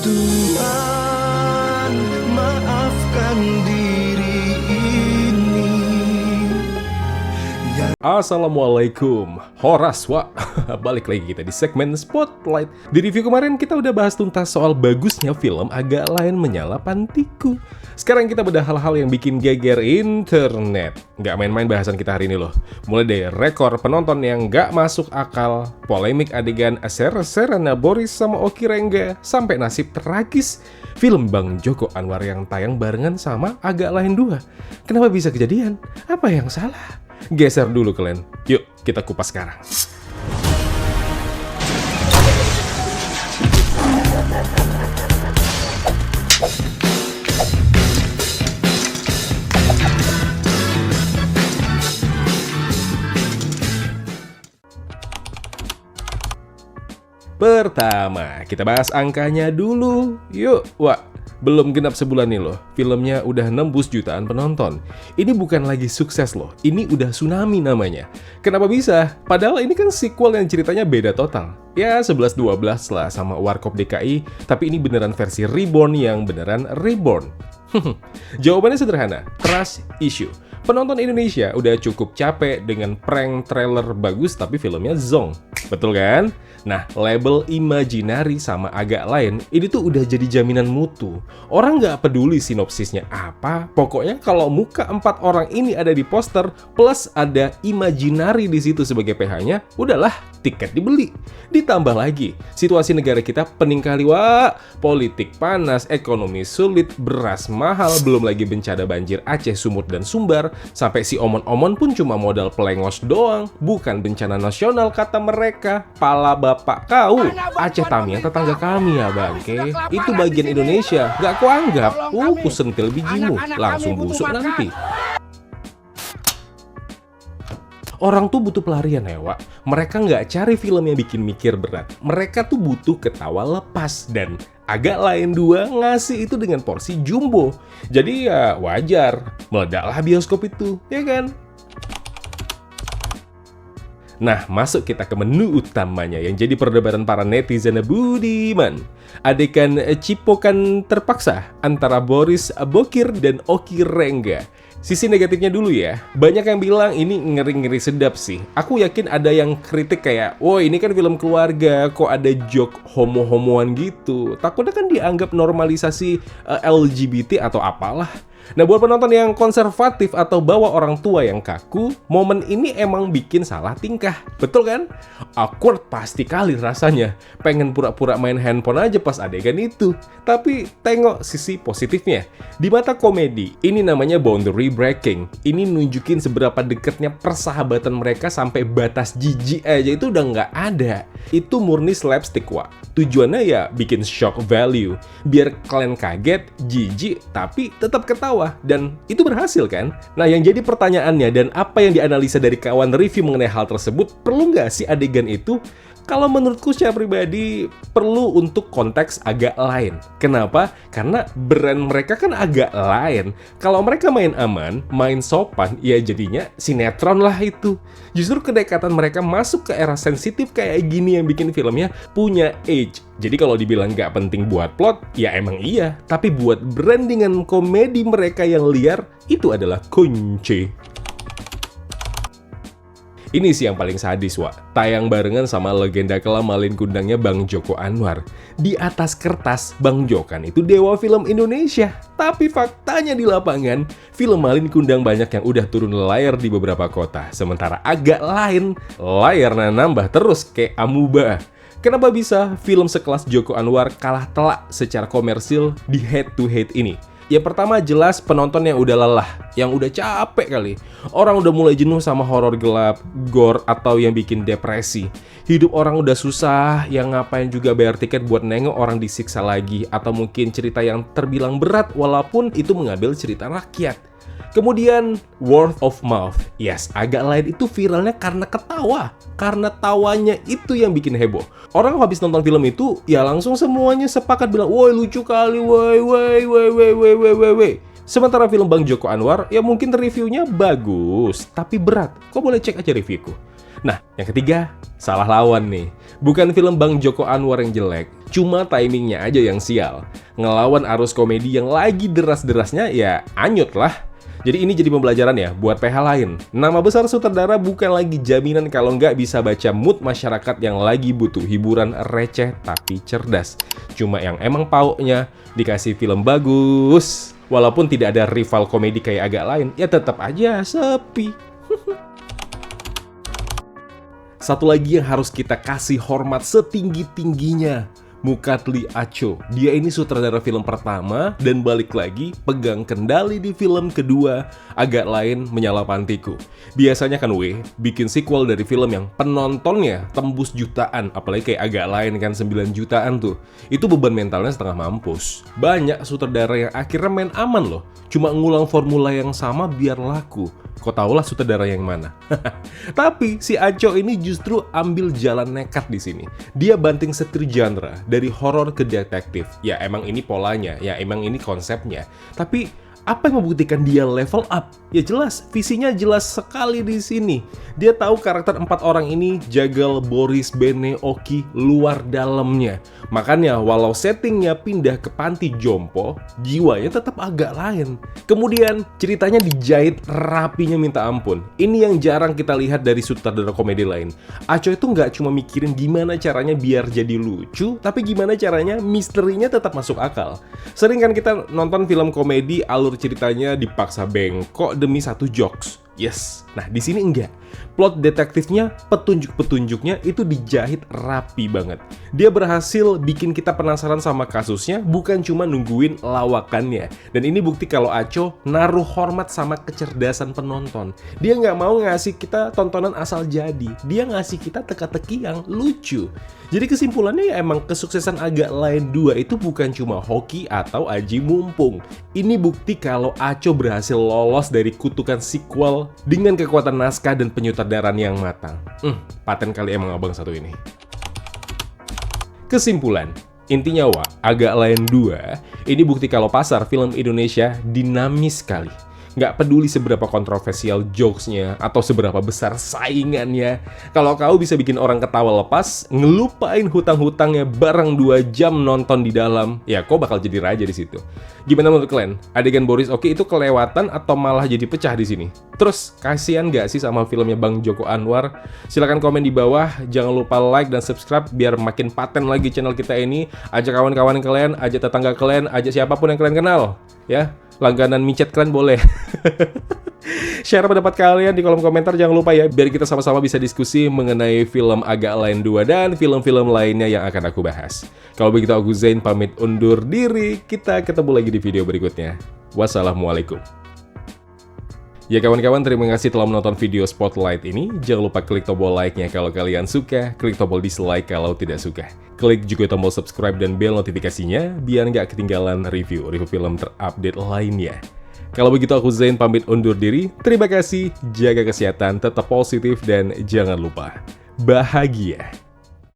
Tuhan, maafkan diri ini. Assalamualaikum, Horas, Wak. Balik lagi kita di segmen Spotlight. Di review kemarin kita udah bahas tuntas soal bagusnya film Agak Lain Menyala Pantiku. Sekarang kita bedah hal-hal yang bikin geger internet. Nggak main-main bahasan kita hari ini loh. Mulai dari rekor penonton yang nggak masuk akal, polemik adegan ser-serana Boris sama Oki Rengga, sampai nasib tragis film Bang Joko Anwar yang tayang barengan sama Agak Lain 2. Kenapa bisa kejadian? Apa yang salah? Geser dulu kalian. Yuk, kita kupas sekarang. Pertama, kita bahas angkanya dulu. Yuk, Wak. Belum genap sebulan nih loh, filmnya udah nembus jutaan penonton. Ini bukan lagi sukses loh, ini udah tsunami namanya. Kenapa bisa? Padahal ini kan sequel yang ceritanya beda total. Ya 11-12 lah sama Warkop DKI, tapi ini beneran versi reborn yang beneran reborn. Jawabannya sederhana, trust issue. Penonton Indonesia udah cukup capek dengan prank trailer bagus tapi filmnya zonk. Betul kan? Nah, label Imaginary sama Agak Lain, ini tuh udah jadi jaminan mutu. Orang nggak peduli sinopsisnya apa, pokoknya kalau muka 4 orang ini ada di poster, plus ada Imaginary di situ sebagai PH-nya, udahlah, tiket dibeli. Ditambah lagi, situasi negara kita pening kali, Wak. Politik panas, ekonomi sulit, beras mahal, belum lagi bencana banjir Aceh, Sumut, dan Sumbar, sampai si omon-omon pun cuma modal pelengos doang, bukan bencana nasional kata mereka. Pala bapak kau, Aceh Tamiang tetangga kami ya bangke. Itu bagian Indonesia, gak ku anggap. Ku sentil bijimu, langsung busuk nanti. Orang tuh butuh pelarian ya, Wak. Mereka nggak cari film yang bikin mikir berat. Mereka tuh butuh ketawa lepas. Dan Agak Lain 2 ngasih itu dengan porsi jumbo. Jadi ya wajar, meledaklah bioskop itu, ya kan? Nah, masuk kita ke menu utamanya yang jadi perdebatan para netizen budiman. Adegan cipokan terpaksa antara Boris Bokir dan Oki Rengga. Sisi negatifnya dulu ya, banyak yang bilang ini ngeri-ngeri sedap sih. Aku yakin ada yang kritik kayak, "Wah ini kan film keluarga, kok ada joke homo-homoan gitu." Takutnya kan dianggap normalisasi LGBT atau apalah. Nah, buat penonton yang konservatif atau bawa orang tua yang kaku, momen ini emang bikin salah tingkah. Betul kan? Awkward pasti kali rasanya. Pengen pura-pura main handphone aja pas adegan itu. Tapi tengok sisi positifnya. Di mata komedi, ini namanya boundary breaking. Ini nunjukin seberapa dekatnya persahabatan mereka sampai batas jijik aja itu udah nggak ada. Itu murni slapstick, Wak. Tujuannya ya bikin shock value. Biar kalian kaget, jijik, tapi tetap ketawa. Dan itu berhasil kan? Nah, yang jadi pertanyaannya dan apa yang dianalisa dari kawan review mengenai hal tersebut, perlu nggak sih adegan itu? Kalau menurutku secara pribadi, perlu untuk konteks agak lain. Kenapa? Karena brand mereka kan agak lain. Kalau mereka main aman, main sopan, ya jadinya sinetron lah itu. Justru kedekatan mereka masuk ke era sensitif kayak gini yang bikin filmnya punya age. Jadi kalau dibilang nggak penting buat plot, ya emang iya. Tapi buat brandingan komedi mereka yang liar, itu adalah kunci. Ini sih yang paling sadis, Wak. Tayang barengan sama legenda kelam Malin Kundangnya Bang Joko Anwar. Di atas kertas, Bang Jokan itu dewa film Indonesia. Tapi faktanya di lapangan, film Malin Kundang banyak yang udah turun layar di beberapa kota. Sementara Agak Lain, layarnya nambah terus kayak amuba. Kenapa bisa film sekelas Joko Anwar kalah telak secara komersil di head-to-head ini? Ya pertama jelas penonton yang udah lelah, yang udah capek kali. Orang udah mulai jenuh sama horor gelap, gore, atau yang bikin depresi. Hidup orang udah susah, yang ngapain juga bayar tiket buat nengok orang disiksa lagi. Atau mungkin cerita yang terbilang berat walaupun itu mengambil cerita rakyat. Kemudian word of mouth. Yes, Agak Lain itu viralnya karena ketawa. Karena tawanya itu yang bikin heboh. Orang habis nonton film itu ya langsung semuanya sepakat bilang, "Woi lucu kali, woi." Sementara film Bang Joko Anwar ya mungkin reviewnya bagus, tapi berat. Kau boleh cek aja reviewku. Nah, yang ketiga, salah lawan nih. Bukan film Bang Joko Anwar yang jelek, cuma timingnya aja yang sial. Ngelawan arus komedi yang lagi deras-derasnya, ya anyut lah. Jadi ini jadi pembelajaran ya buat PH lain. Nama besar sutradara bukan lagi jaminan kalau nggak bisa baca mood masyarakat yang lagi butuh hiburan receh tapi cerdas. Cuma yang emang pauknya dikasih film bagus, walaupun tidak ada rival komedi kayak agak lain, ya tetap aja sepi. Satu lagi yang harus kita kasih hormat setinggi-tingginya, Mukadli Aco. Dia ini sutradara film pertama dan balik lagi pegang kendali di film kedua, Agak Lain Menyala Pantiku. Biasanya kan bikin sequel dari film yang penontonnya tembus jutaan, apalagi kayak Agak Lain kan 9 jutaan tuh. Itu beban mentalnya setengah mampus. Banyak sutradara yang akhirnya main aman loh, cuma ngulang formula yang sama biar laku. Kau tahulah sutradara yang mana. Tapi si Aco ini justru ambil jalan nekat di sini. Dia banting setir genre dari horor ke detektif. Ya emang ini polanya, ya emang ini konsepnya. Tapi apa yang membuktikan dia level up? Ya jelas, visinya jelas sekali di sini. Dia tahu karakter 4 orang ini, Jagal, Boris, Bene, Oki, luar dalamnya. Makanya walau settingnya pindah ke panti jompo, jiwanya tetap agak lain. Kemudian ceritanya dijahit rapinya minta ampun. Ini yang jarang kita lihat dari sutradara komedi lain. Aco itu nggak cuma mikirin gimana caranya biar jadi lucu, tapi gimana caranya misterinya tetap masuk akal. Sering kan kita nonton film komedi alur ceritanya dipaksa bengkok demi satu jokes. Yes, nah di sini enggak. Plot detektifnya, petunjuk-petunjuknya itu dijahit rapi banget. Dia berhasil bikin kita penasaran sama kasusnya, bukan cuma nungguin lawakannya. Dan ini bukti kalau Aco naruh hormat sama kecerdasan penonton. Dia nggak mau ngasih kita tontonan asal jadi. Dia ngasih kita teka-teki yang lucu. Jadi kesimpulannya ya emang kesuksesan Agak Lain 2 itu bukan cuma hoki atau aji mumpung. Ini bukti kalau Aco berhasil lolos dari kutukan sequel dengan kekuatan naskah dan penyutradaraan yang matang. Paten kali emang abang satu ini. Kesimpulan, intinya Agak Lain 2 ini bukti kalau pasar film Indonesia dinamis sekali. Nggak peduli seberapa kontroversial jokesnya atau seberapa besar saingannya. Kalau kau bisa bikin orang ketawa lepas, ngelupain hutang-hutangnya bareng 2 jam nonton di dalam, ya kau bakal jadi raja di situ. Gimana menurut kalian? Adegan Boris Oki itu kelewatan atau malah jadi pecah di sini? Terus, kasihan nggak sih sama filmnya Bang Joko Anwar? Silahkan komen di bawah, jangan lupa like dan subscribe biar makin paten lagi channel kita ini. Ajak kawan-kawan kalian, ajak tetangga kalian, ajak siapapun yang kalian kenal. Ya, langganan micet kalian boleh. Share pendapat kalian di kolom komentar, jangan lupa ya, biar kita sama-sama bisa diskusi mengenai film Agak Lain 2 dan film-film lainnya yang akan aku bahas. Kalau begitu aku Zain pamit undur diri, kita ketemu lagi di video berikutnya. Wassalamualaikum. Ya kawan-kawan, terima kasih telah menonton video Spotlight ini. Jangan lupa klik tombol like-nya kalau kalian suka, klik tombol dislike kalau tidak suka. Klik juga tombol subscribe dan bell notifikasinya, biar nggak ketinggalan review film terupdate lainnya. Kalau begitu aku Zain pamit undur diri, terima kasih, jaga kesehatan, tetap positif, dan jangan lupa bahagia.